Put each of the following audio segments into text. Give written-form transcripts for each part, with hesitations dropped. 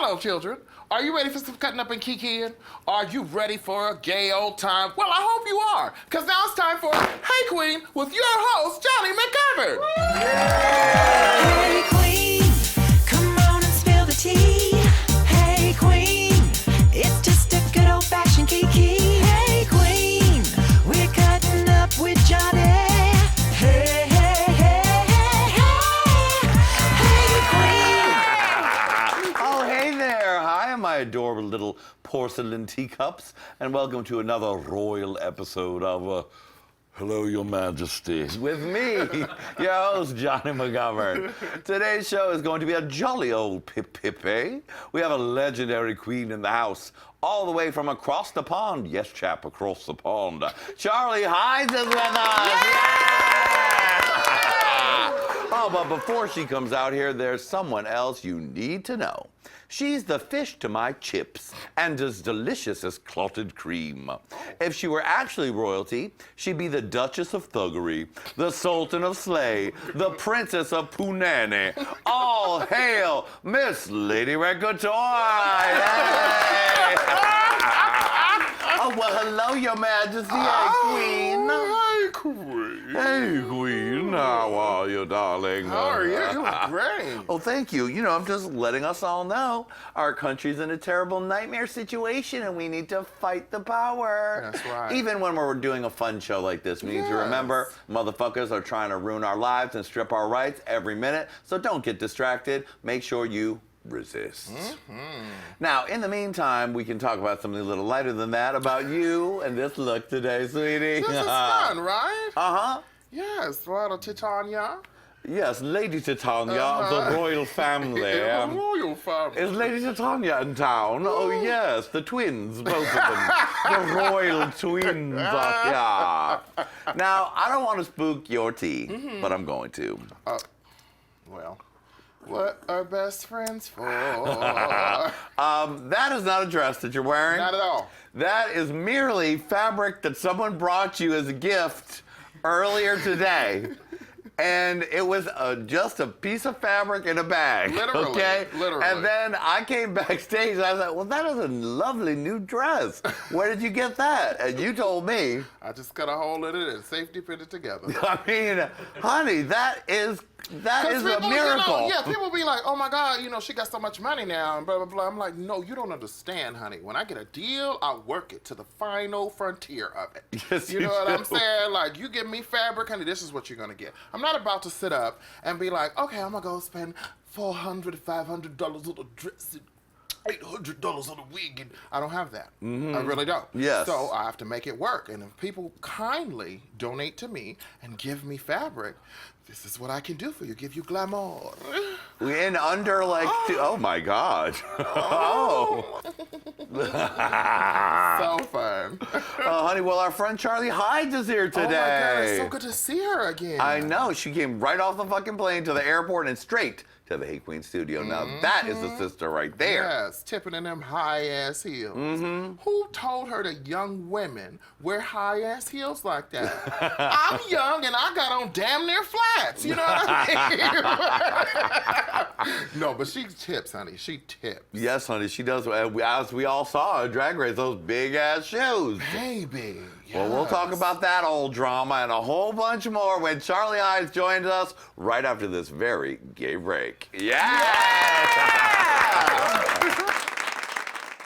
Hello, children. Are you ready for some cutting up and kikiing? Are you ready for a gay old time? Well, I hope you are, because now it's time for Hey Qween with your host, Jonny McGovern. Hey Qween, come on and spill the tea. Hey Qween, it's just a good old-fashioned kiki. Hey Qween, we're cutting up with Jonny. Hey, hey, hey, hey, hey. Hey Qween. Oh, hey there. Hi, my adorable little porcelain teacups, and welcome to another royal episode of Hello, Your Majesty. With me, your host, Jonny McGovern. Today's show is going to be a jolly old pip-pip-eh? We have a legendary queen in the house, all the way from across the pond. Yes, chap, across the pond. Charlie Hides is with us. Oh, but before she comes out here, there's someone else you need to know. She's the fish to my chips and as delicious as clotted cream. If she were actually royalty, she'd be the Duchess of Thuggery, the Sultan of Slay, the Princess of Punani. All hail Miss Lady Red Couture! Hey! Oh, well, hello, Your Majesty. Hey, Queen. Hey, Qween. Hey, Queen. How are you, darling? How are you? You look great. Oh, thank you. You know, I'm just letting us all know our country's in a terrible nightmare situation and we need to fight the power. That's right. Even when we're doing a fun show like this, we need to remember motherfuckers are trying to ruin our lives and strip our rights every minute. So don't get distracted. Make sure you resist. Now, in the meantime, we can talk about something a little lighter than that, about you and this look today, sweetie. This is fun, right? Uh-huh. Yes, well, Titania. Yes, Lady Titania of the royal family. The royal family. Is Lady Titania in town? Oh, yes, the twins, both of them. The royal twins. Yeah. Now, I don't want to spook your tea, but I'm going to. Well, what are best friends for? That is not a dress that you're wearing. Not at all. That is merely fabric that someone brought you as a gift earlier today. And it was just a piece of fabric in a bag. Literally. Okay? Literally. And then I came backstage and I was like, well, that is a lovely new dress. Where did you get that? And you told me. I just cut a hole in it and safety pin it together. I mean, honey, that is a miracle. People be like, oh my God, she got so much money now, and blah, blah, blah. I'm like, no, you don't understand, honey. When I get a deal, I work it to the final frontier of it. Yes, you know what I'm saying? Like, you give me fabric, honey, this is what you're gonna get. I'm not about to sit up and be like, okay, I'm gonna go spend $400, $500 on a dress, $800 on a wig, and I don't have that. I really don't. Yes. So I have to make it work. And if people kindly donate to me and give me fabric, this is what I can do for you. Give you glamour. In under oh my God. Oh. So fun. Honey, well, our friend Charlie Hides is here today. Oh my God, it's so good to see her again. I know. She came right off the fucking plane to the airport and straight to the Hey Qween studio. Now, that is the sister right there. Yes, tipping in them high-ass heels. Who told her that young women wear high-ass heels like that? I'm young and I got on damn near flats. You know what I mean? No, but she tips, honey. She tips. Yes, honey, she does. As we all saw at Drag Race, those big-ass shoes. Baby. Well, we'll talk about that old drama and a whole bunch more when Charlie Hides joins us right after this very gay break.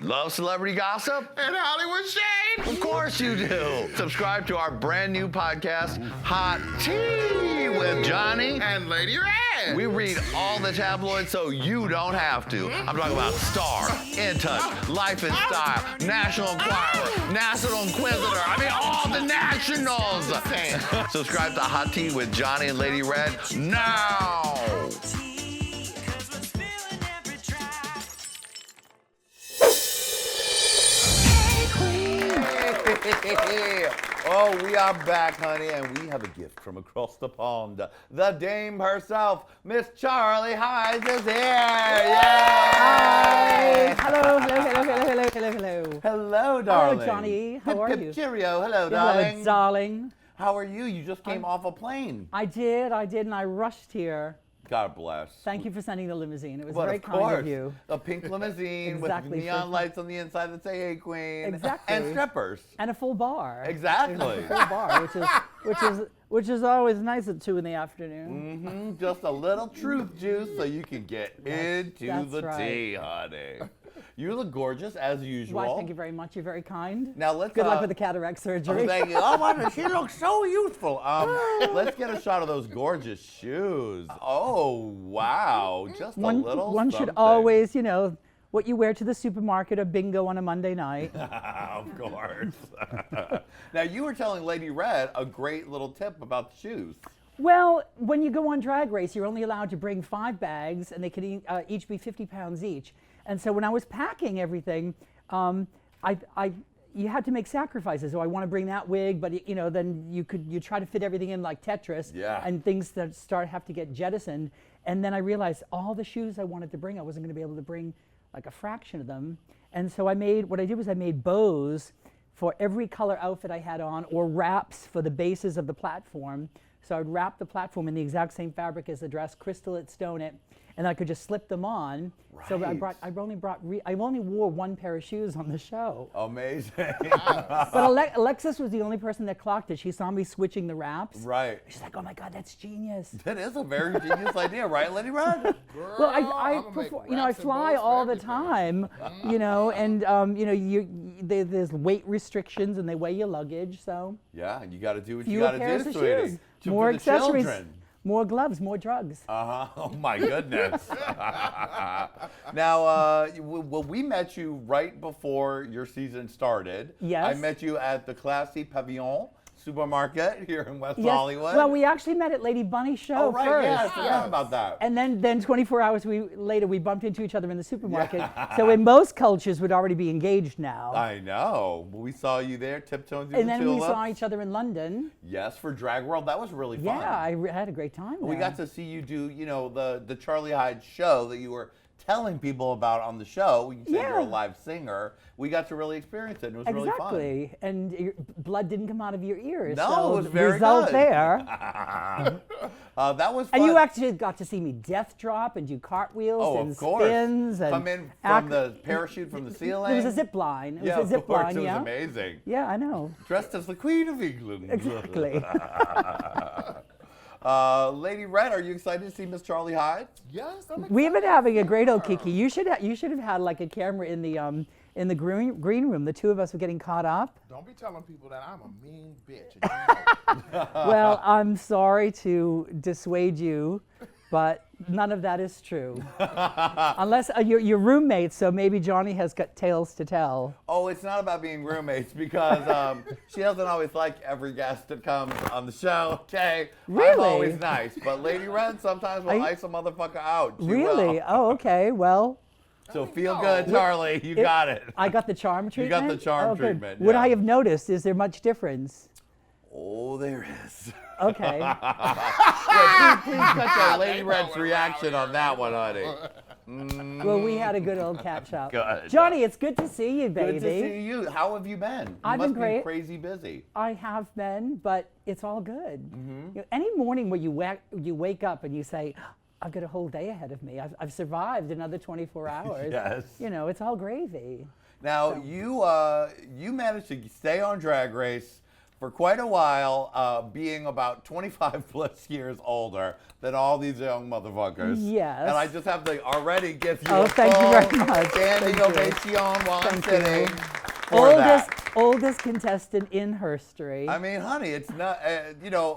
Love celebrity gossip? And Hollywood shade? Of course you do. Subscribe to our brand new podcast, Hot Tea with Jonny And Lady Red. We read all the tabloids so you don't have to. I'm talking about Star, In Touch, Life and Style, National Enquirer, National Inquisitor. I mean, all the nationals. Subscribe to Hot Tea with Jonny and Lady Red now. Oh, we are back, honey, and we have a gift from across the pond. The dame herself, Miss Charlie Hides is here. Yay! Hi. Hello. Hello, darling. Hello, Jonny. How are you? Cheerio. Hello, darling. Hello, darling. How are you? You just came off a plane. I did, and I rushed here God bless. Thank you for sending the limousine. It was But very of kind course, of you. a pink limousine Exactly, with neon for- lights on the inside that say "Hey Qween." Exactly. And strippers. And a full bar. Exactly. A full bar, which is always nice at 2 in the afternoon. Just a little truth juice so you can get into that's the right. tea, honey. You look gorgeous as usual. Why, thank you very much. You're very kind. Now let's Good luck with the cataract surgery. Oh, thank you. Oh, my, she looks so youthful. Let's get a shot of those gorgeous shoes. Oh, wow. Just a little one should something. always, what you wear to the supermarket or bingo on a Monday night. Of course. Now, you were telling Lady Red a great little tip about the shoes. Well, when you go on Drag Race, you're only allowed to bring 5 bags, and they can each be 50 pounds each. And so when I was packing everything, you had to make sacrifices. So I want to bring that wig, but then you try to fit everything in like Tetris, Yeah. and things that have to get jettisoned. And then I realized all the shoes I wanted to bring, I wasn't going to be able to bring like a fraction of them. And so I made bows for every color outfit I had on, or wraps for the bases of the platform. So I would wrap the platform in the exact same fabric as the dress, crystal it, stone it, and I could just slip them on. Right. So I only wore 1 pair of shoes on the show. Amazing. But Alexis was the only person that clocked it. She saw me switching the wraps. Right. She's like, "Oh my God, that's genius." That is a very genius idea, right, Lady Red? Well, I'ma make I wraps and fly bows for all the everything. time, and there's weight restrictions and they weigh your luggage, so Yeah, and you got to do what you fewer got to pairs do, of sweetie. shoes, For more the accessories, children. more gloves, more drugs. Oh my goodness. Now, we met you right before your season started. Yes. I met you at the Classy Pavillon supermarket here in West Yes. Hollywood. Well, we actually met at Lady Bunny's show oh, right, first. yeah, I forgot about that. And then 24 hours later, we bumped into each other in the supermarket. So in most cultures, we'd already be engaged now. I know. We saw you there, tiptoeing through And the then we tulips. saw each other in London. Yes, for Drag World. That was really fun. Yeah, I had a great time there. We got to see you do, the Charlie Hyde show that you were telling people about on the show. You said you're a Yeah. live singer. We got to really experience it. And it was really fun. Exactly, and your blood didn't come out of your ears. No, so it was the very result good. there. That was fun. And you actually got to see me death drop and do cartwheels Oh, and of course. spins and Come in from the parachute from the ceiling. It was a zip line. It Yeah, was a zip of course. line. It was Yeah. amazing. Yeah, I know. Dressed as the Queen of England. Exactly. Lady Red, are you excited to see Miss Charlie Hyde? Yes, I'm We've been excited. having a great old kiki. You should have had like a camera in the green room. The two of us were getting caught up. Don't be telling people that I'm a mean bitch. And you know. Well, I'm sorry to dissuade you, but none of that is true. Unless you're roommates, so maybe Johnny has got tales to tell. Oh, it's not about being roommates because she doesn't always like every guest that comes on the show. Okay, I'm Really? always nice, but Lady Red sometimes will I- ice a motherfucker out. She Really? will. Oh, okay. Well, So feel good, Charlie. You got it. I got the charm You treatment. got the charm Oh, good. treatment, Would yeah. I have noticed? Is there much difference? Oh, there is. Okay. Yeah, please cut to Lady Red's reaction on that one, honey. Well, we had a good old catch up. Good. Johnny, it's good to see you, baby. Good to see you. How have you been? You I've must been great. be crazy busy. I have been, but it's all good. Mm-hmm. Any morning where you wake up and you say, I've got a whole day ahead of me. I've survived another 24 hours. Yes. It's all gravy. Now, you managed to stay on Drag Race for quite a while, being about 25 plus years older than all these young motherfuckers. Yes. And I just have to already give you Oh, a thank you full very much. standing Thank you. ovation while I'm Thank sitting you. for that. Oldest contestant in history. I mean, honey, it's not,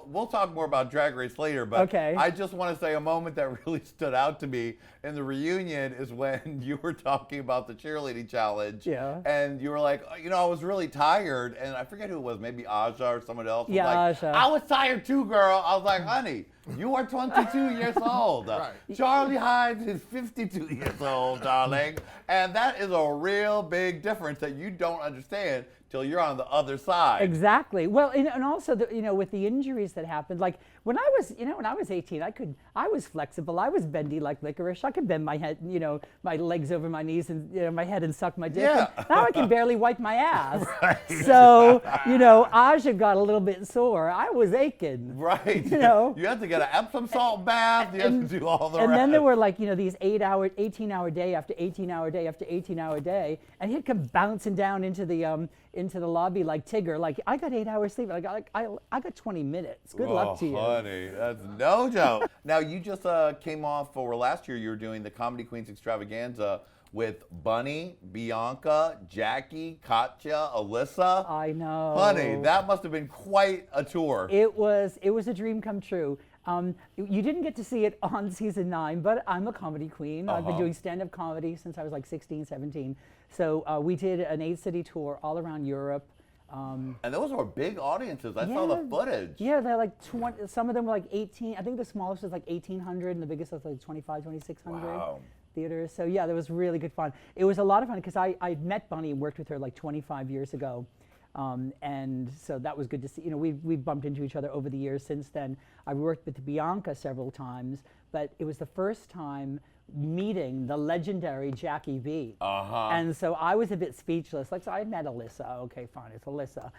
we'll talk more about Drag Race later, but Okay. I just want to say a moment that really stood out to me in the reunion is when you were talking about the cheerleading challenge. Yeah. And you were like, I was really tired. And I forget who it was, maybe Aja or someone else. Was Yeah, like, Aja. I was tired too, girl. I was like, honey, you are 22 years old. Right. Charlie Hyde is 52 years old, darling. And that is a real big difference that you don't understand till you're on the other side. Exactly. Well, and also, with the injuries that happened, like when I was 18, I was flexible. I was bendy like licorice. I could bend my head, my legs over my knees and my head and suck my dick. Yeah. And now I can barely wipe my ass. So, Aja got a little bit sore. I was aching. Right. You have to get an Epsom salt bath. You have to do all the rest. And then there were like, these 18-hour day after 18-hour day after 18-hour day, and he'd come bouncing down into the lobby like Tigger. Like, I got 8 hours sleep. I got 20 minutes. Good luck to you. Honey, that's no joke. Now, you just came off, or last year you were doing the Comedy Queens Extravaganza with Bunny, Bianca, Jackie, Katya, Alyssa. I know. Honey, that must have been quite a tour. It was a dream come true. You didn't get to see it on season 9, but I'm a comedy queen. I've been doing stand-up comedy since I was like 16, 17. So we did an 8-city tour all around Europe. And those were big audiences. I saw the footage. Yeah, they're like 20, some of them were like 18. I think the smallest was like 1,800 and the biggest was like 25, 2,600 theaters. So yeah, that was really good fun. It was a lot of fun because I met Bunny and worked with her like 25 years ago. And so that was good to see. We've bumped into each other over the years since then. I worked with Bianca several times, but it was the first time meeting the legendary Jackie B. And so I was a bit speechless. Like, so I met Alyssa. Okay, fine, it's Alyssa.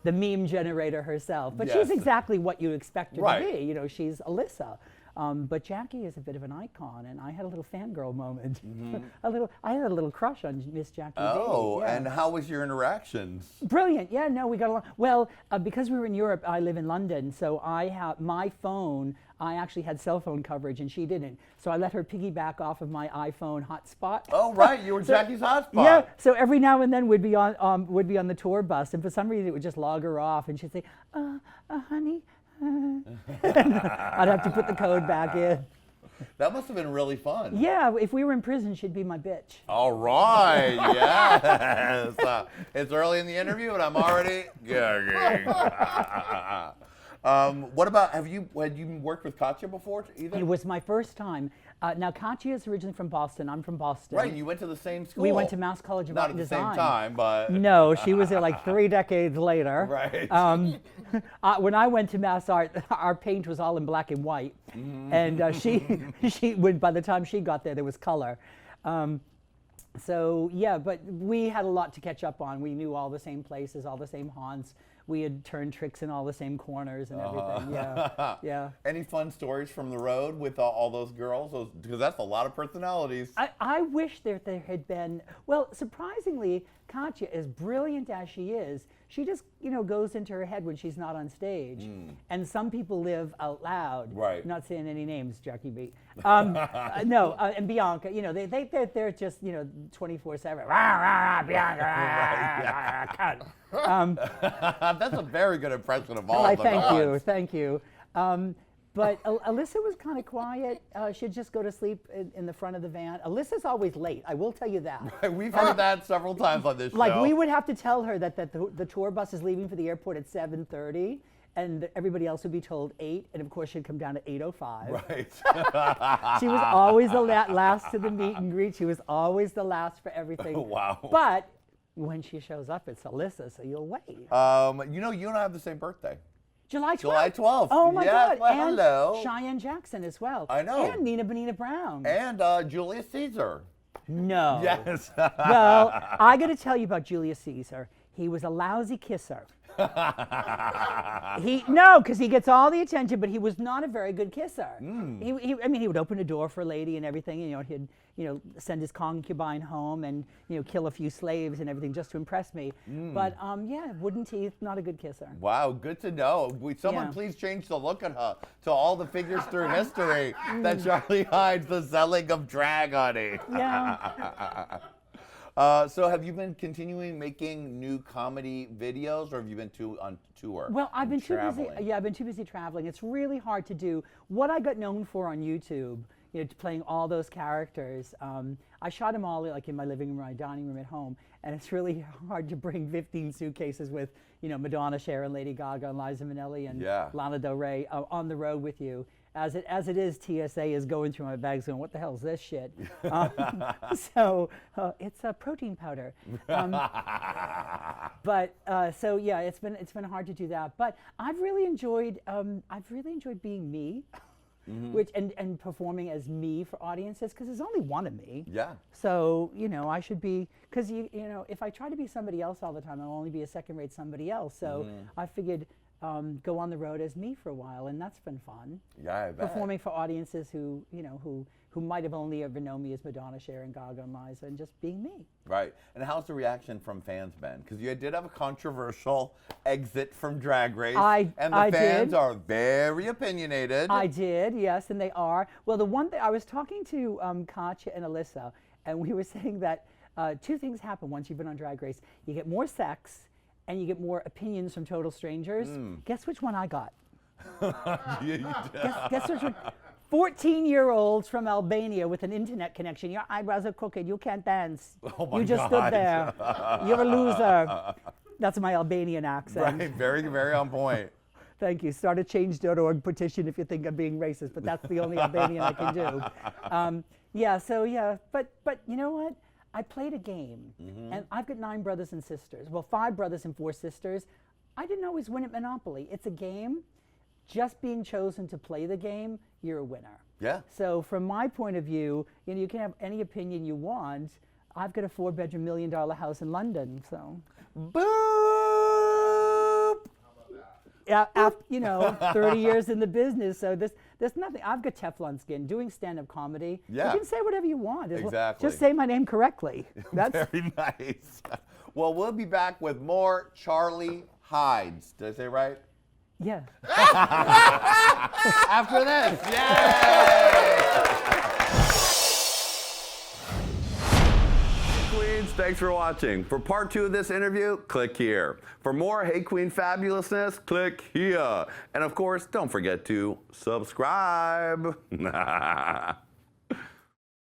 The meme generator herself. But she's exactly what you expect her to be. She's Alyssa. But Jackie is a bit of an icon, and I had a little fangirl moment. I had a little crush on Miss Jackie B. Yeah. And how was your interactions? Brilliant. Yeah, no, we got along. Well, because we were in Europe, I live in London, so I have my phone. I actually had cell phone coverage, and she didn't. So I let her piggyback off of my iPhone hotspot. Oh, right, you were Jackie's hotspot. Yeah. So every now and then we'd be on the tour bus, and for some reason it would just log her off, and she'd say, "Honey." I'd have to put the code back in. That must have been really fun. Yeah, if we were in prison, she'd be my bitch. All right, yes. It's early in the interview, and I'm already gagging. What about, had you worked with Katya before either? It was my first time. Now, Katya is originally from Boston. I'm from Boston. Right, you went to the same school. We went to Mass College of Art and Design. Not at the same time, but... No, she was there like 3 decades later. Right. When I went to Mass Art, our paint was all in black and white. And by the time she got there was color. So, yeah, but we had a lot to catch up on. We knew all the same places, all the same haunts. We had turned tricks in all the same corners and everything. Yeah. Any fun stories from the road with all those girls? Because that's a lot of personalities. I wish there had been, well, surprisingly, Katya, as brilliant as she is, she just, goes into her head when she's not on stage. And some people live out loud. Right. Not saying any names, Jackie B. No, and Bianca, they're just, 24/7. Rah, rah, Bianca, cut. That's a very good impression of all of them. Thank you. But Alyssa was kind of quiet. She'd just go to sleep in the front of the van. Alyssa's always late, I will tell you that. Right, we've heard that several times on this show. Like, we would have to tell her that the tour bus is leaving for the airport at 7:30, and everybody else would be told 8, and of course she'd come down at 8:05. Right. She was always the last to the meet and greet. She was always the last for everything. Wow. But when she shows up, it's Alyssa, so you'll wait. You and I have the same birthday. July 12th. July 12th. Oh my God. Well, and hello. Cheyenne Jackson as well. I know. And Nina Bonina Brown. And Julius Caesar. No. Yes. Well, I got to tell you about Julius Caesar. He was a lousy kisser. Because he gets all the attention, but he was not a very good kisser. He would open a door for a lady and everything, and he'd send his concubine home and kill a few slaves and everything just to impress me. But wooden teeth, not a good kisser. Wow, good to know. Someone please change the look at her to all the figures through history that Charlie hides the selling of drag, honey. Yeah. So have you been continuing making new comedy videos, or have you been on tour? Well, I've been traveling? too busy. Yeah, I've been too busy traveling. It's really hard to do. What I got known for on YouTube, playing all those characters, I shot them all like in my living room, my dining room at home, and it's really hard to bring 15 suitcases with, Madonna, Sharon, Lady Gaga, and Liza Minnelli, and Lana Del Rey on the road with you. As it is, TSA is going through my bags going, what the hell is this shit? So it's a protein powder. It's been hard to do that. But I've really enjoyed being me. which and performing as me for audiences because there's only one of me. Yeah. So I should be because you know if I try to be somebody else all the time, I'll only be a second-rate somebody else. So I figured go on the road as me for a while, and that's been fun. Yeah, I bet. Performing for audiences who who might have only ever known me as Madonna, Sharon, Gaga, and Liza, and just being me. Right. And how's the reaction from fans been? Because you did have a controversial exit from Drag Race. And the fans are very opinionated. I did, yes, and they are. Well, the one thing, I was talking to Katya and Alyssa, and we were saying that two things happen once you've been on Drag Race. You get more sex, and you get more opinions from total strangers. Guess which one I got? Guess which one? 14-year-olds from Albania with an internet connection. Your eyebrows are crooked. You can't dance. Oh my you just stood there. You're a loser. That's my Albanian accent. Right, very, very on point. Thank you. Start a change.org petition if you think I'm being racist, but that's the only Albanian I can do. But you know what? I played a game, and I've got 9 brothers and sisters. Well, 5 brothers and 4 sisters. I didn't always win at Monopoly. It's a game. Just being chosen to play the game, you're a winner. Yeah. So from my point of view, you can have any opinion you want. I've got a 4-bedroom, $1 million house in London, so. Boop! Yeah, 30 years in the business, so there's nothing. I've got Teflon skin. Doing stand-up comedy, Yeah. you can say whatever you want. Exactly. Just say my name correctly. That's Very nice. Well, we'll be back with more Charlie Hides. Did I say it right? yeah. After this, yay! Queens, thanks for watching. For part 2 of this interview, click here. For more Hey Qween fabulousness, click here. And of course, don't forget to subscribe.